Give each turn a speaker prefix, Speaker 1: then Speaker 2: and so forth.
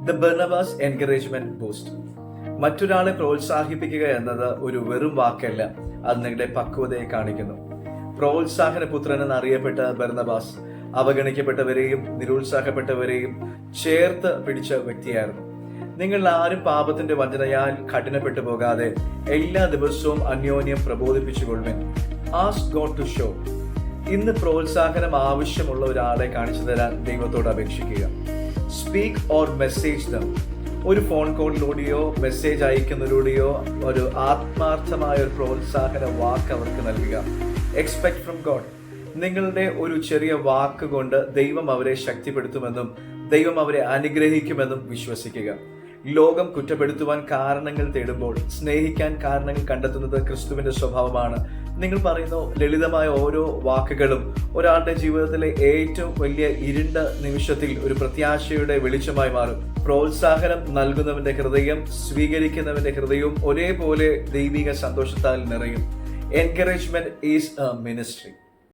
Speaker 1: The Barnabas encouragement boost. മറ്റൊരാളെ പ്രോത്സാഹിപ്പിക്കുക എന്നത് ഒരു വെറും വാക്കല്ല, അത് നിങ്ങളുടെ പക്വതയെ കാണിക്കുന്നു. പ്രോത്സാഹന പുത്രൻ എന്നറിയപ്പെട്ട ബർണബാസ് അവഗണിക്കപ്പെട്ടവരെയും നിരുത്സാഹപ്പെട്ടവരെയും ചേർത്ത് പിടിച്ച വ്യക്തിയായിരുന്നു. നിങ്ങൾ ആരും പാപത്തിന്റെ വഞ്ചനയാൽ കഠിനപ്പെട്ടു പോകാതെ എല്ലാ ദിവസവും അന്യോന്യം പ്രബോധിപ്പിച്ചുകൊള്ളുവിൻ. Ask God to show. ഇന്ന് പ്രോത്സാഹനം ആവശ്യമുള്ള ഒരാളെ കാണിച്ചു തരാൻ ദൈവത്തോട് അപേക്ഷിക്കുക. Speak or message them. ഒരു ഫോൺ കോളിലൂടെയോ മെസ്സേജ് അയക്കുന്നതിലൂടെയോ ഒരു ആത്മാർത്ഥമായ ഒരു പ്രോത്സാഹന വാക്ക് അവർക്ക് നൽകുക. Expect from God. നിങ്ങളുടെ ഒരു ചെറിയ വാക്ക് കൊണ്ട് ദൈവം അവരെ ശക്തിപ്പെടുത്തുമെന്നും ദൈവം അവരെ അനുഗ്രഹിക്കുമെന്നും വിശ്വസിക്കുക. ലോകം കുറ്റപ്പെടുത്തുവാൻ കാരണങ്ങൾ തേടുമ്പോൾ സ്നേഹിക്കാൻ കാരണങ്ങൾ കണ്ടെത്തുന്നത് ക്രിസ്തുവിന്റെ സ്വഭാവമാണ്. നിങ്ങൾ പറയുന്ന ലളിതമായ ഓരോ വാക്കുകളും ഒരാളുടെ ജീവിതത്തിലെ ഏറ്റവും വലിയ ഇരുണ്ട നിമിഷത്തിൽ ഒരു പ്രത്യാശയുടെ വെളിച്ചമായി മാറും. പ്രോത്സാഹനം നൽകുന്നവന്റെ ഹൃദയം സ്വീകരിക്കുന്നവന്റെ ഹൃദയവും ഒരേപോലെ ദൈവിക സന്തോഷത്താൽ നിറയും. Encouragement is A ministry.